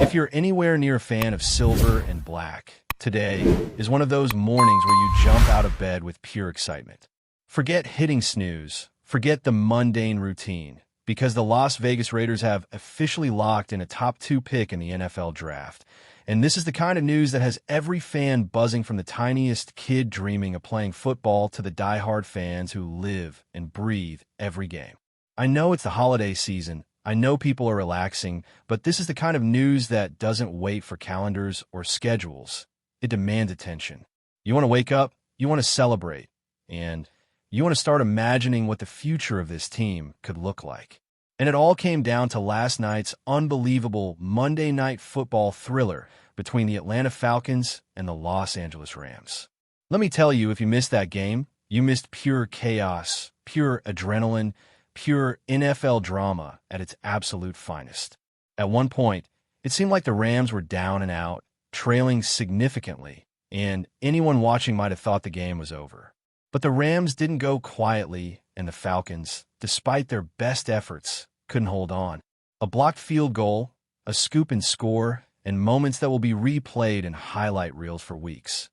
If you're anywhere near a fan of silver and black, today is one of those mornings where you jump out of bed with pure excitement. Forget hitting snooze, forget the mundane routine, because the Las Vegas Raiders have officially locked in a top 2 pick in the NFL draft. And this is the kind of news that has every fan buzzing, from the tiniest kid dreaming of playing football to the diehard fans who live and breathe every game. I know it's the holiday season. I know people are relaxing, but this is the kind of news that doesn't wait for calendars or schedules. It demands attention. You want to wake up, you want to celebrate, and you want to start imagining what the future of this team could look like. And it all came down to last night's unbelievable Monday Night Football thriller between the Atlanta Falcons and the Los Angeles Rams. Let me tell you, if you missed that game, you missed pure chaos, pure adrenaline, pure NFL drama at its absolute finest. At one point, it seemed like the Rams were down and out, trailing significantly, and anyone watching might have thought the game was over. But the Rams didn't go quietly, and the Falcons, despite their best efforts, couldn't hold on. A blocked field goal, a scoop and score, and moments that will be replayed in highlight reels for weeks.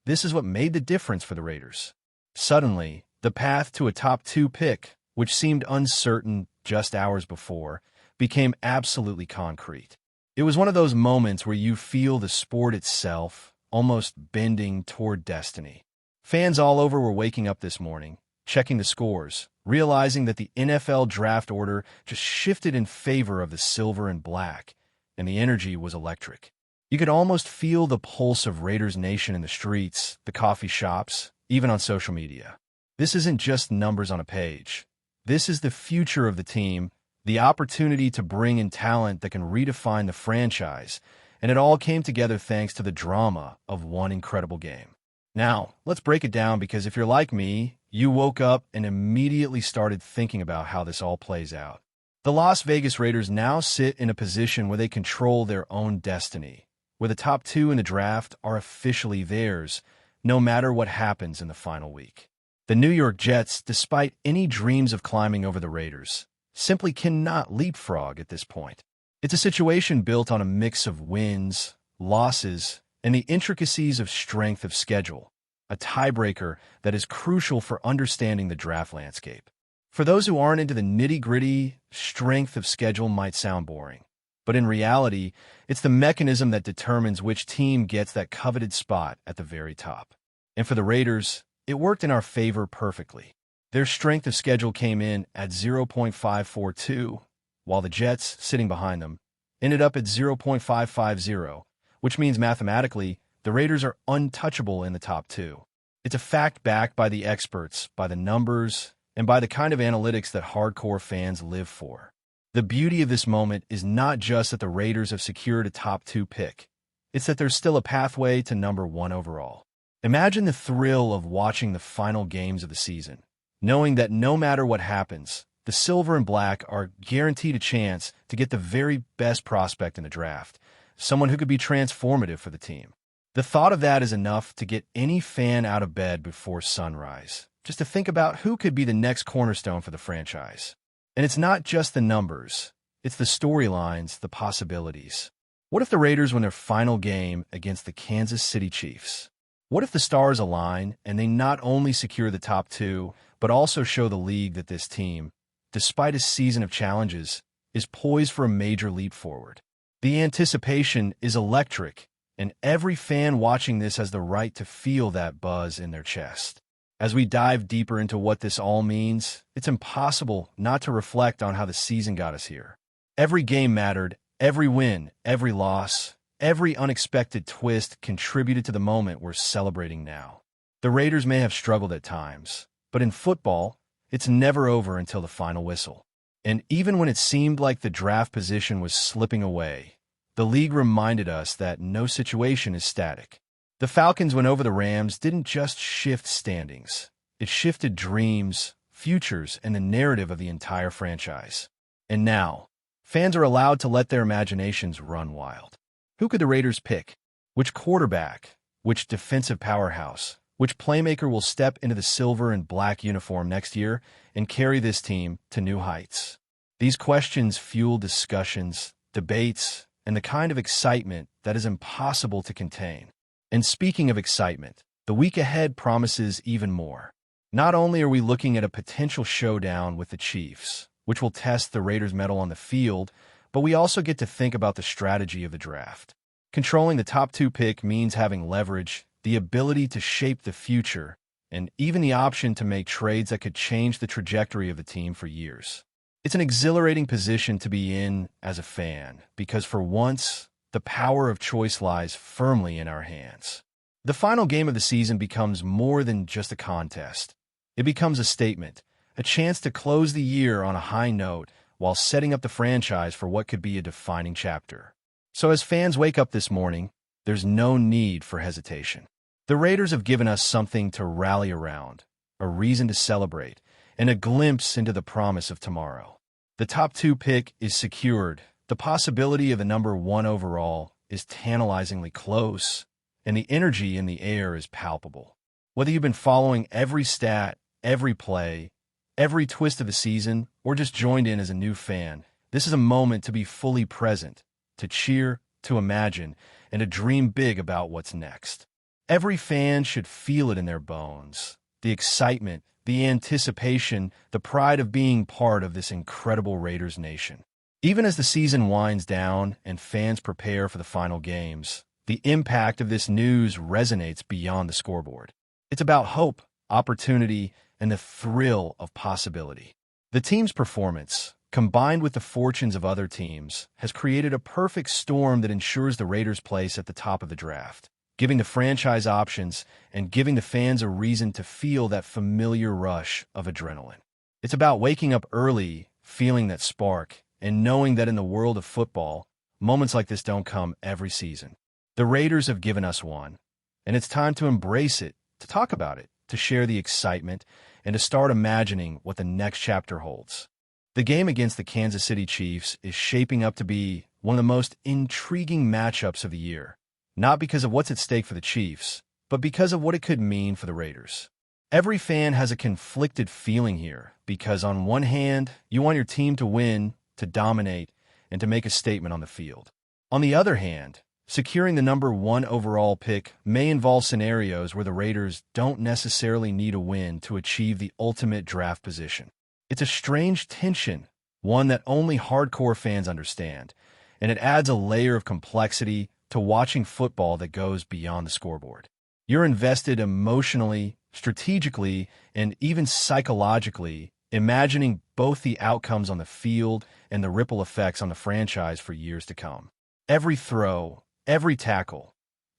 This is what made the difference for the Raiders. Suddenly, the path to a top 2 pick, which seemed uncertain just hours before, became absolutely concrete. It was one of those moments where you feel the sport itself almost bending toward destiny. Fans all over were waking up this morning, checking the scores, realizing that the NFL draft order just shifted in favor of the silver and black, and the energy was electric. You could almost feel the pulse of Raiders Nation in the streets, the coffee shops, even on social media. This isn't just numbers on a page. This is the future of the team, the opportunity to bring in talent that can redefine the franchise, and it all came together thanks to the drama of one incredible game. Now, let's break it down, because if you're like me, you woke up and immediately started thinking about how this all plays out. The Las Vegas Raiders now sit in a position where they control their own destiny, where the top 2 in the draft are officially theirs, no matter what happens in the final week. The New York Jets, despite any dreams of climbing over the Raiders, simply cannot leapfrog at this point. It's a situation built on a mix of wins, losses, and the intricacies of strength of schedule, a tiebreaker that is crucial for understanding the draft landscape. For those who aren't into the nitty-gritty, strength of schedule might sound boring, but in reality, it's the mechanism that determines which team gets that coveted spot at the very top. And for the Raiders, it worked in our favor perfectly. Their strength of schedule came in at 0.542, while the Jets, sitting behind them, ended up at 0.550, which means mathematically, the Raiders are untouchable in the top 2. It's a fact backed by the experts, by the numbers, and by the kind of analytics that hardcore fans live for. The beauty of this moment is not just that the Raiders have secured a top 2 pick. It's that there's still a pathway to number 1 overall. Imagine the thrill of watching the final games of the season, knowing that no matter what happens, the silver and black are guaranteed a chance to get the very best prospect in the draft, someone who could be transformative for the team. The thought of that is enough to get any fan out of bed before sunrise, just to think about who could be the next cornerstone for the franchise. And it's not just the numbers, it's the storylines, the possibilities. What if the Raiders win their final game against the Kansas City Chiefs? What if the stars align and they not only secure the top 2, but also show the league that this team, despite a season of challenges, is poised for a major leap forward? The anticipation is electric, and every fan watching this has the right to feel that buzz in their chest. As we dive deeper into what this all means, it's impossible not to reflect on how the season got us here. Every game mattered, every win, every loss, every unexpected twist contributed to the moment we're celebrating now. The Raiders may have struggled at times, but in football, it's never over until the final whistle. And even when it seemed like the draft position was slipping away, the league reminded us that no situation is static. The Falcons' win over the Rams didn't just shift standings. It shifted dreams, futures, and the narrative of the entire franchise. And now, fans are allowed to let their imaginations run wild. Who could the Raiders pick? Which quarterback? Which defensive powerhouse? Which playmaker will step into the silver and black uniform next year and carry this team to new heights? These questions fuel discussions, debates, and the kind of excitement that is impossible to contain. And speaking of excitement, the week ahead promises even more. Not only are we looking at a potential showdown with the Chiefs, which will test the Raiders' mettle on the field, but we also get to think about the strategy of the draft. Controlling the top 2 pick means having leverage, the ability to shape the future, and even the option to make trades that could change the trajectory of the team for years. It's an exhilarating position to be in as a fan, because for once, the power of choice lies firmly in our hands. The final game of the season becomes more than just a contest. It becomes a statement, a chance to close the year on a high note while setting up the franchise for what could be a defining chapter. So as fans wake up this morning, there's no need for hesitation. The Raiders have given us something to rally around, a reason to celebrate, and a glimpse into the promise of tomorrow. The top 2 pick is secured. The possibility of the number 1 overall is tantalizingly close, and the energy in the air is palpable. Whether you've been following every stat, every play, every twist of the season, or just joined in as a new fan, this is a moment to be fully present, to cheer, to imagine, and to dream big about what's next. Every fan should feel it in their bones, the excitement, the anticipation, the pride of being part of this incredible Raiders nation. Even as the season winds down and fans prepare for the final games, the impact of this news resonates beyond the scoreboard. It's about hope, opportunity, and the thrill of possibility. The team's performance, combined with the fortunes of other teams, has created a perfect storm that ensures the Raiders' place at the top of the draft, giving the franchise options and giving the fans a reason to feel that familiar rush of adrenaline. It's about waking up early, feeling that spark, and knowing that in the world of football, moments like this don't come every season. The Raiders have given us one, and it's time to embrace it, to talk about it, to share the excitement, and to start imagining what the next chapter holds. The game against the Kansas City Chiefs is shaping up to be one of the most intriguing matchups of the year, not because of what's at stake for the Chiefs, but because of what it could mean for the Raiders. Every fan has a conflicted feeling here, because on one hand, you want your team to win, to dominate, and to make a statement on the field. On the other hand, securing the number 1 overall pick may involve scenarios where the Raiders don't necessarily need a win to achieve the ultimate draft position. It's a strange tension, one that only hardcore fans understand, and it adds a layer of complexity to watching football that goes beyond the scoreboard. You're invested emotionally, strategically, and even psychologically, imagining both the outcomes on the field and the ripple effects on the franchise for years to come. Every throw, every tackle,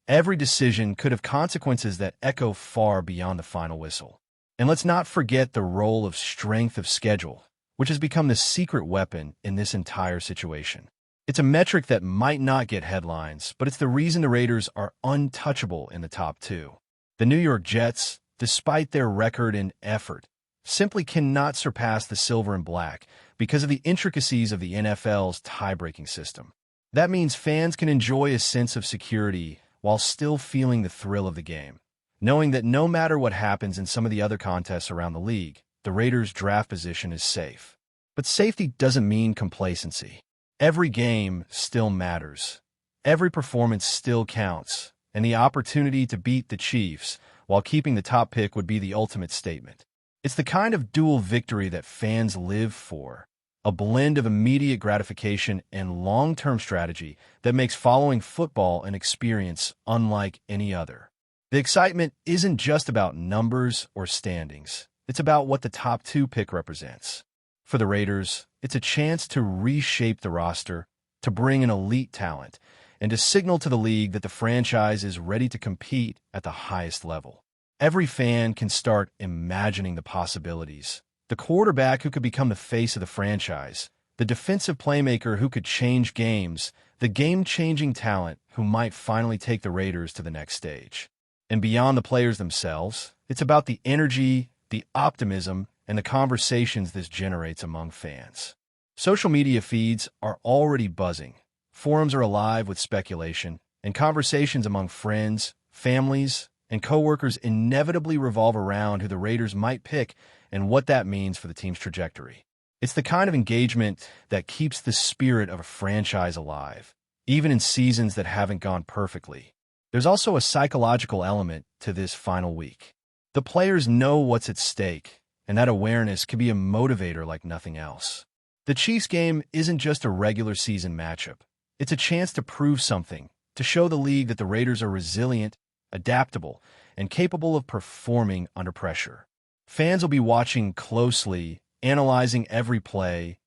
every decision could have consequences that echo far beyond the final whistle. And let's not forget the role of strength of schedule, which has become the secret weapon in this entire situation. It's a metric that might not get headlines, but it's the reason the Raiders are untouchable in the top 2. The New York Jets, despite their record and effort, simply cannot surpass the silver and black because of the intricacies of the NFL's tie-breaking system. That means fans can enjoy a sense of security while still feeling the thrill of the game, knowing that no matter what happens in some of the other contests around the league, the Raiders' draft position is safe. But safety doesn't mean complacency. Every game still matters. Every performance still counts, and the opportunity to beat the Chiefs while keeping the top pick would be the ultimate statement. It's the kind of dual victory that fans live for, a blend of immediate gratification and long-term strategy that makes following football an experience unlike any other. The excitement isn't just about numbers or standings. It's about what the top 2 pick represents. For the Raiders, it's a chance to reshape the roster, to bring in elite talent, and to signal to the league that the franchise is ready to compete at the highest level. Every fan can start imagining the possibilities. The quarterback who could become the face of the franchise, the defensive playmaker who could change games, the game-changing talent who might finally take the Raiders to the next stage. And beyond the players themselves, it's about the energy, the optimism, and the conversations this generates among fans. Social media feeds are already buzzing. Forums are alive with speculation, and conversations among friends, families, and coworkers inevitably revolve around who the Raiders might pick and what that means for the team's trajectory. It's the kind of engagement that keeps the spirit of a franchise alive, even in seasons that haven't gone perfectly. There's also a psychological element to this final week. The players know what's at stake, and that awareness can be a motivator like nothing else. The Chiefs game isn't just a regular season matchup. It's a chance to prove something, to show the league that the Raiders are resilient, adaptable, and capable of performing under pressure. Fans will be watching closely, analyzing every play,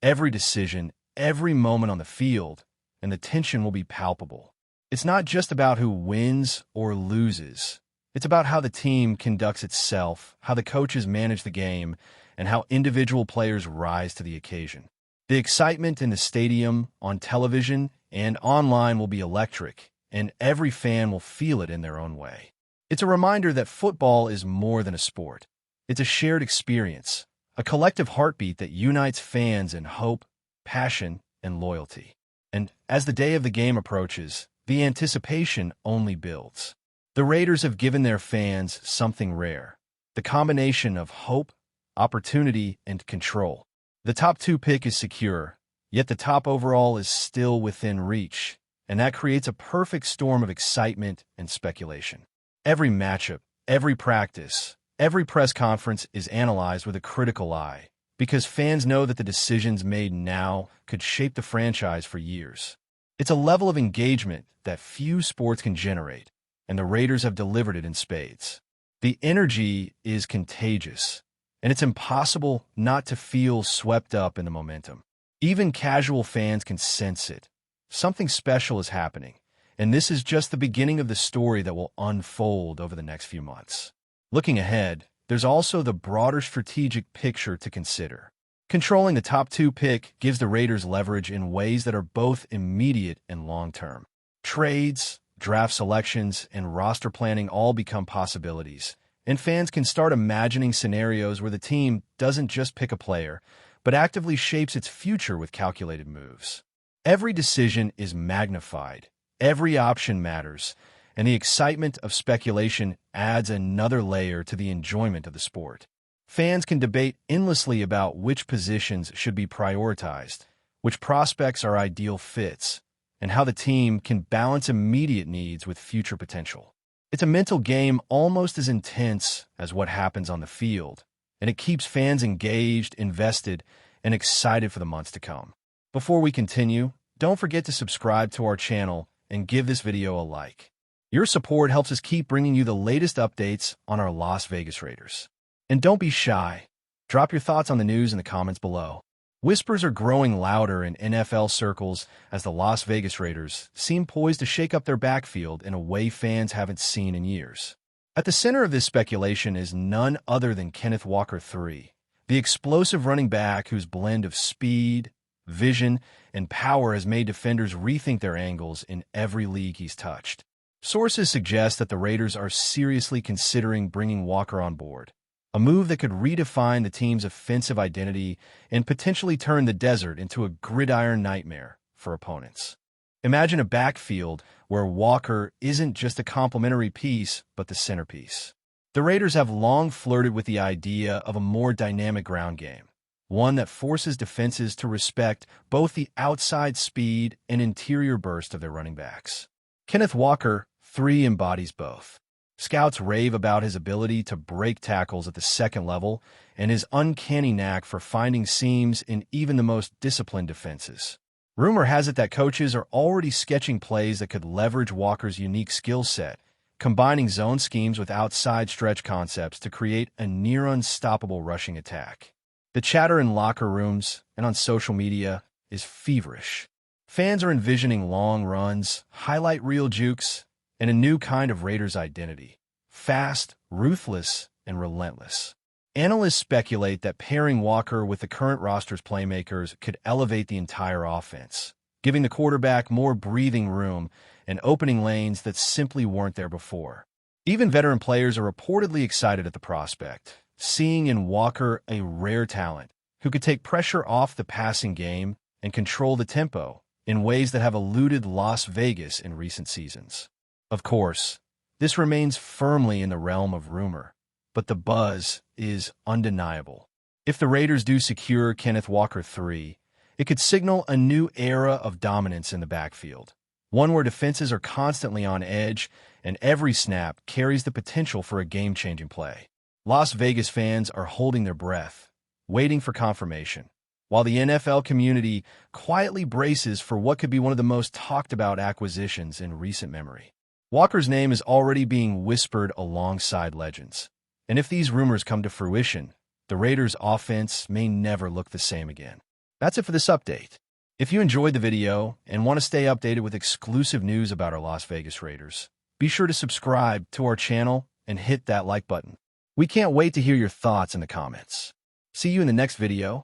every decision, every moment on the field, and the tension will be palpable. It's not just about who wins or loses. It's about how the team conducts itself, how the coaches manage the game, and how individual players rise to the occasion. The excitement in the stadium, on television, and online will be electric, and every fan will feel it in their own way. It's a reminder that football is more than a sport. It's a shared experience, a collective heartbeat that unites fans in hope, passion, and loyalty. And as the day of the game approaches, the anticipation only builds. The Raiders have given their fans something rare, the combination of hope, opportunity, and control. The top 2 pick is secure, yet the top overall is still within reach, and that creates a perfect storm of excitement and speculation. Every matchup, every practice, every press conference is analyzed with a critical eye, because fans know that the decisions made now could shape the franchise for years. It's a level of engagement that few sports can generate, and the Raiders have delivered it in spades. The energy is contagious, and it's impossible not to feel swept up in the momentum. Even casual fans can sense it. Something special is happening, and this is just the beginning of the story that will unfold over the next few months. Looking ahead, there's also the broader strategic picture to consider. Controlling the top 2 pick gives the Raiders leverage in ways that are both immediate and long-term. Trades, draft selections, and roster planning all become possibilities, and fans can start imagining scenarios where the team doesn't just pick a player, but actively shapes its future with calculated moves. Every decision is magnified, every option matters, and the excitement of speculation adds another layer to the enjoyment of the sport. Fans can debate endlessly about which positions should be prioritized, which prospects are ideal fits, and how the team can balance immediate needs with future potential. It's a mental game almost as intense as what happens on the field, and it keeps fans engaged, invested, and excited for the months to come. Before we continue, don't forget to subscribe to our channel and give this video a like. Your support helps us keep bringing you the latest updates on our Las Vegas Raiders. And don't be shy. Drop your thoughts on the news in the comments below. Whispers are growing louder in NFL circles as the Las Vegas Raiders seem poised to shake up their backfield in a way fans haven't seen in years. At the center of this speculation is none other than Kenneth Walker III, the explosive running back whose blend of speed, vision, and power has made defenders rethink their angles in every league he's touched. Sources suggest that the Raiders are seriously considering bringing Walker on board, a move that could redefine the team's offensive identity and potentially turn the desert into a gridiron nightmare for opponents. Imagine a backfield where Walker isn't just a complementary piece, but the centerpiece. The Raiders have long flirted with the idea of a more dynamic ground game, one that forces defenses to respect both the outside speed and interior burst of their running backs. Kenneth Walker III embodies both. Scouts rave about his ability to break tackles at the second level and his uncanny knack for finding seams in even the most disciplined defenses. Rumor has it that coaches are already sketching plays that could leverage Walker's unique skill set, combining zone schemes with outside stretch concepts to create a near-unstoppable rushing attack. The chatter in locker rooms and on social media is feverish. Fans are envisioning long runs, highlight reel jukes, and a new kind of Raiders identity: fast, ruthless, and relentless. Analysts speculate that pairing Walker with the current roster's playmakers could elevate the entire offense, giving the quarterback more breathing room and opening lanes that simply weren't there before. Even veteran players are reportedly excited at the prospect, seeing in Walker a rare talent who could take pressure off the passing game and control the tempo in ways that have eluded Las Vegas in recent seasons. Of course, this remains firmly in the realm of rumor, but the buzz is undeniable. If the Raiders do secure Kenneth Walker III, It could signal a new era of dominance in the backfield, one where defenses are constantly on edge and every snap carries the potential for a game-changing play. Las Vegas fans are holding their breath, waiting for confirmation, while the NFL community quietly braces for what could be one of the most talked-about acquisitions in recent memory. Walker's name is already being whispered alongside legends, and if these rumors come to fruition, the Raiders' offense may never look the same again. That's it for this update. If you enjoyed the video and want to stay updated with exclusive news about our Las Vegas Raiders, be sure to subscribe to our channel and hit that like button. We can't wait to hear your thoughts in the comments. See you in the next video.